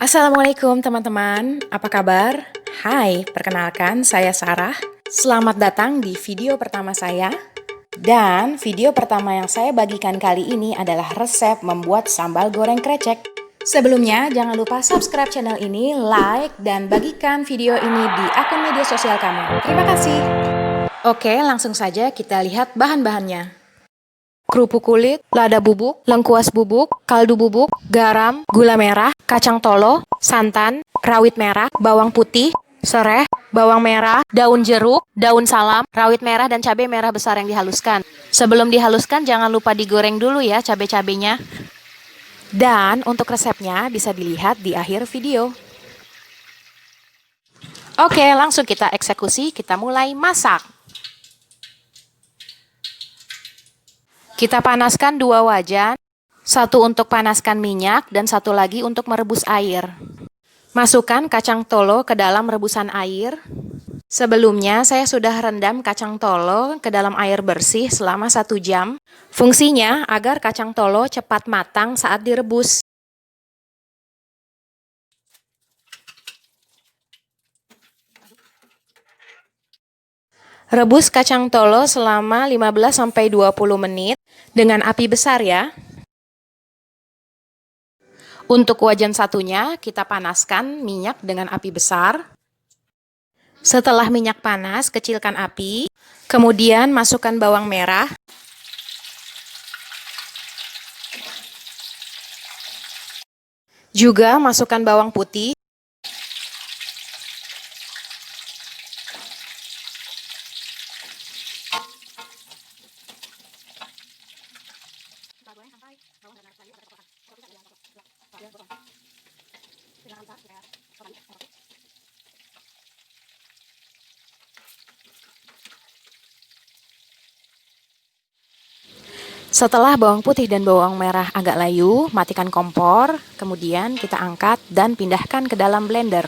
Assalamualaikum teman-teman, apa kabar? Hai, perkenalkan saya Sarah. Selamat datang di video pertama saya. Dan video pertama yang saya bagikan kali ini adalah resep membuat sambal goreng krecek. Sebelumnya, jangan lupa subscribe channel ini, like, dan bagikan video ini di akun media sosial kamu. Terima kasih. Oke, langsung saja kita lihat bahan-bahannya. Kerupuk kulit, lada bubuk, lengkuas bubuk, kaldu bubuk, garam, gula merah, kacang tolo, santan, rawit merah, bawang putih, sereh, bawang merah, daun jeruk, daun salam, rawit merah, dan cabai merah besar yang dihaluskan. Sebelum dihaluskan, jangan lupa digoreng dulu ya cabai-cabainya. Dan untuk resepnya bisa dilihat di akhir video. Oke, langsung kita eksekusi, kita mulai masak. Kita panaskan 2 wajan, satu untuk panaskan minyak dan satu lagi untuk merebus air. Masukkan kacang tolo ke dalam rebusan air. Sebelumnya saya sudah rendam kacang tolo ke dalam air bersih selama 1 jam. Fungsinya agar kacang tolo cepat matang saat direbus. Rebus kacang tolo selama 15-20 menit dengan api besar ya. Untuk wajan satunya, kita panaskan minyak dengan api besar. Setelah minyak panas, kecilkan api. Kemudian masukkan bawang merah. Juga masukkan bawang putih. Setelah bawang putih dan bawang merah agak layu, matikan kompor, kemudian kita angkat dan pindahkan ke dalam blender.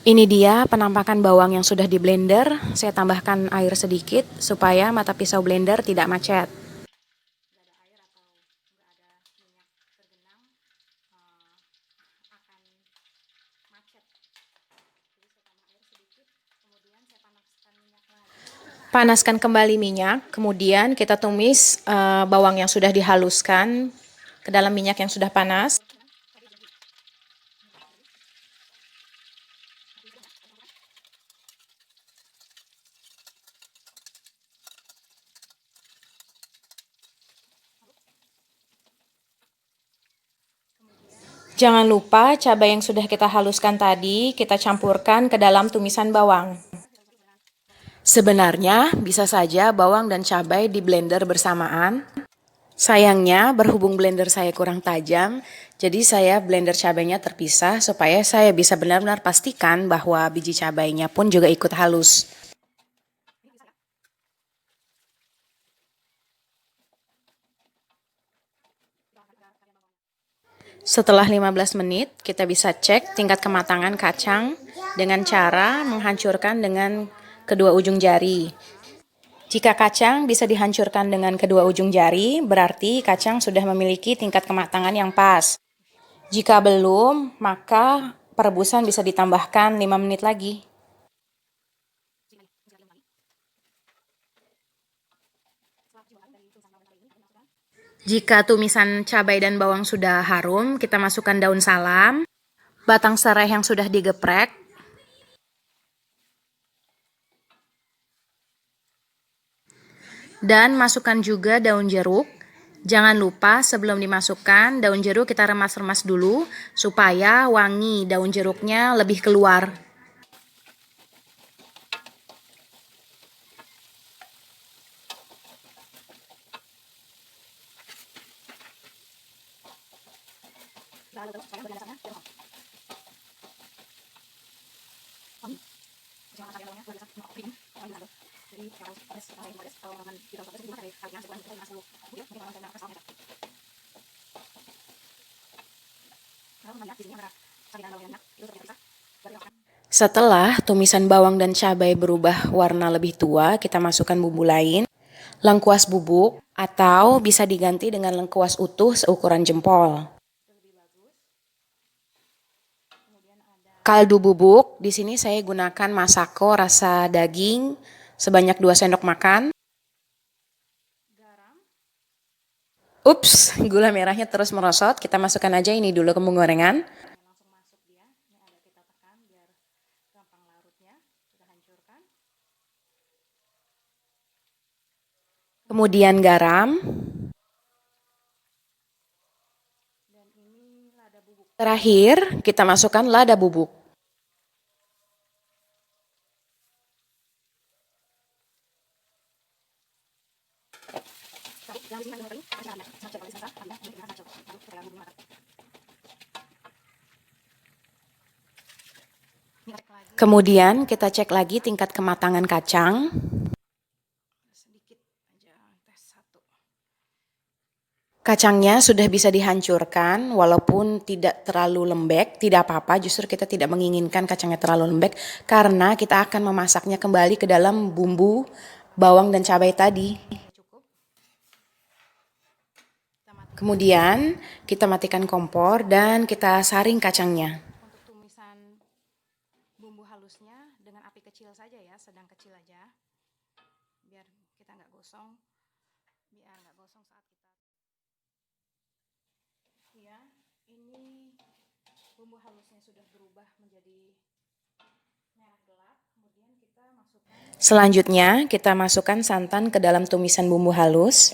Ini dia penampakan bawang yang sudah di blender. Saya tambahkan air sedikit supaya mata pisau blender tidak macet. Panaskan kembali minyak, kemudian kita tumis bawang yang sudah dihaluskan ke dalam minyak yang sudah panas. Jangan lupa cabai yang sudah kita haluskan tadi kita campurkan ke dalam tumisan bawang. Sebenarnya bisa saja bawang dan cabai di blender bersamaan. Sayangnya berhubung blender saya kurang tajam, jadi saya blender cabainya terpisah supaya saya bisa benar-benar pastikan bahwa biji cabainya pun juga ikut halus. Setelah 15 menit, kita bisa cek tingkat kematangan kacang dengan cara menghancurkan dengan kedua ujung jari. Jika kacang bisa dihancurkan dengan kedua ujung jari, berarti kacang sudah memiliki tingkat kematangan yang pas. Jika belum, maka perebusan bisa ditambahkan 5 menit lagi. Jika tumisan cabai dan bawang sudah harum, kita masukkan daun salam, batang serai yang sudah digeprek, dan masukkan juga daun jeruk. Jangan lupa sebelum dimasukkan daun jeruk kita remas-remas dulu supaya wangi daun jeruknya lebih keluar. Setelah tumisan bawang dan cabai berubah warna lebih tua, kita masukkan bumbu lain, lengkuas bubuk, atau bisa diganti dengan lengkuas utuh seukuran jempol. Kaldu bubuk, di sini saya gunakan Masako rasa daging sebanyak 2 sendok makan. Ups, gula merahnya terus merosot. Kita masukkan aja ini dulu ke penggorengan. Kemudian garam. Terakhir, kita masukkan lada bubuk. Kemudian kita cek lagi tingkat kematangan kacang. Kacangnya sudah bisa dihancurkan, walaupun tidak terlalu lembek, tidak apa-apa, justru kita tidak menginginkan kacangnya terlalu lembek, karena kita akan memasaknya kembali ke dalam bumbu bawang dan cabai tadi. Kemudian kita matikan kompor dan kita saring kacangnya. Untuk tumisan bumbu halusnya dengan api kecil saja ya, sedang kecil aja, biar kita nggak gosong, saat kita. Ya, ini bumbu halusnya sudah berubah menjadi merah gelap. Kemudian kita masukkan. Selanjutnya kita masukkan santan ke dalam tumisan bumbu halus.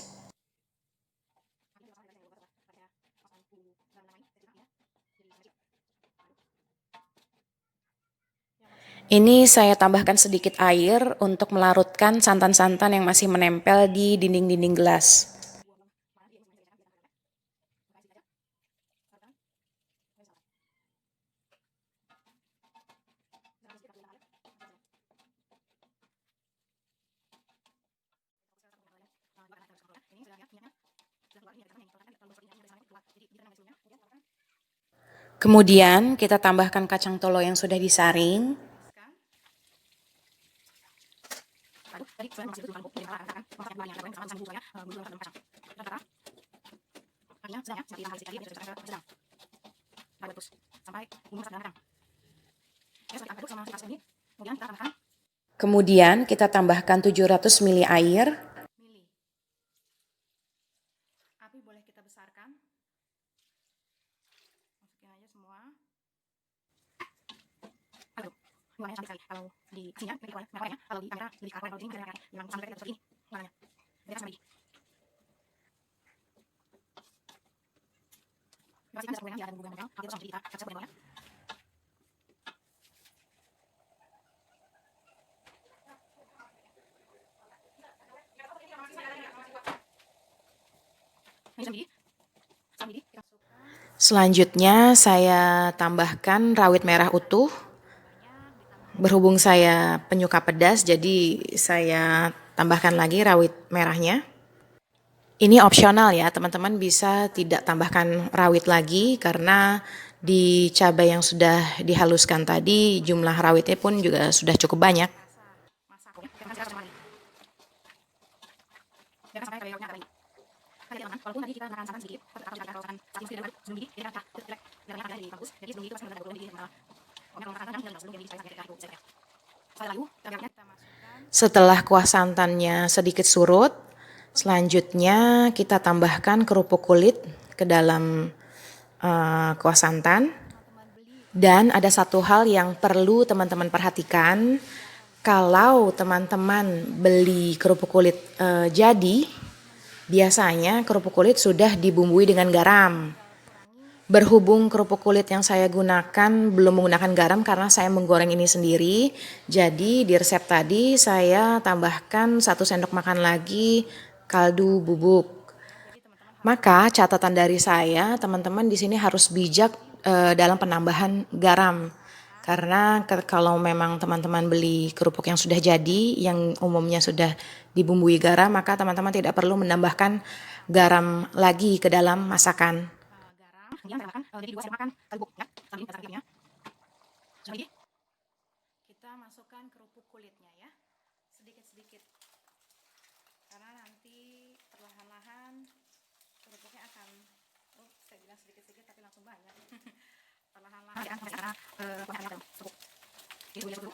Ini saya tambahkan sedikit air untuk melarutkan santan-santan yang masih menempel di dinding-dinding gelas. Kemudian kita tambahkan kacang tolo yang sudah disaring. Kemudian kita tambahkan 700 ml air. Api boleh kita besarkan. Masukin aja semua. Warnanya cantik sekali. Kalau di sini warnanya, kalau di kamera lebih kalau di kamera memang sampai seperti ini warnanya. Beda sama di. Pastikan dasar gorengan tidak ada bumbu yang menempel. Nanti terus kita kasih gorengannya. Selanjutnya saya tambahkan rawit merah utuh. Berhubung saya penyuka pedas, jadi saya tambahkan lagi rawit merahnya. Ini opsional ya, teman-teman bisa tidak tambahkan rawit lagi karena di cabai yang sudah dihaluskan tadi jumlah rawitnya pun juga sudah cukup banyak. Walaupun tadi kita menggunakan santan sedikit, setelah kuah santannya sedikit surut, selanjutnya kita tambahkan kerupuk kulit ke dalam kuah santan. Dan ada satu hal yang perlu teman-teman perhatikan, kalau teman-teman beli kerupuk kulit jadi, biasanya kerupuk kulit sudah dibumbui dengan garam. Berhubung kerupuk kulit yang saya gunakan belum menggunakan garam karena saya menggoreng ini sendiri, jadi di resep tadi saya tambahkan 1 sendok makan lagi kaldu bubuk. Maka catatan dari saya, teman-teman di sini harus bijak dalam penambahan garam. Karena kalau memang teman-teman beli kerupuk yang sudah jadi, yang umumnya sudah dibumbui garam, maka teman-teman tidak perlu menambahkan garam lagi ke dalam masakan. Kemudian saya tambahkan jadi 2 sendok makan bubuk ya. Sama ini dasar ya. Sudah lagi. Kita masukkan kerupuk kulitnya ya. Sedikit-sedikit. Karena nanti perlahan-lahan kerupuknya akan saya bilang sedikit-sedikit tapi langsung banyak. Perlahan-lahan ya sampai sekarang kuahnya dalam kerupuk. Jadi dulu.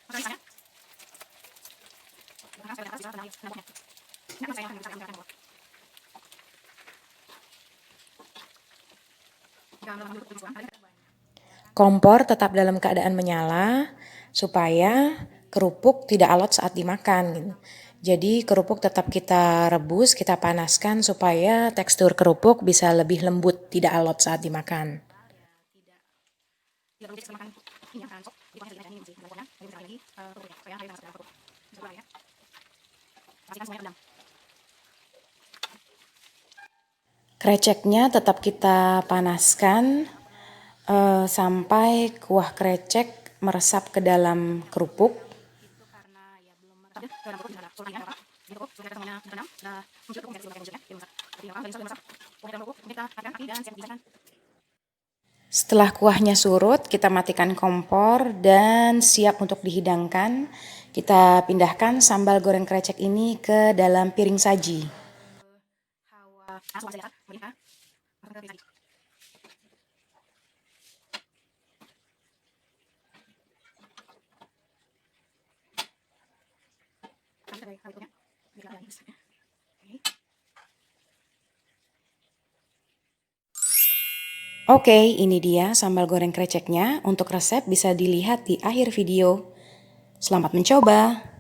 Masukkan misalnya. Saya akan kasih nambahnya. Ini saya akan mencapai bawah. Kompor tetap dalam keadaan menyala supaya kerupuk tidak alot saat dimakan gitu. Jadi kerupuk tetap kita rebus, kita panaskan supaya tekstur kerupuk bisa lebih lembut, tidak alot saat dimakan. Kreceknya tetap kita panaskan sampai kuah krecek meresap ke dalam kerupuk. Setelah kuahnya surut, kita matikan kompor dan siap untuk dihidangkan. Kita pindahkan sambal goreng krecek ini ke dalam piring saji. Oke, ini dia sambal goreng kreceknya. Untuk resep bisa dilihat di akhir video. Selamat mencoba!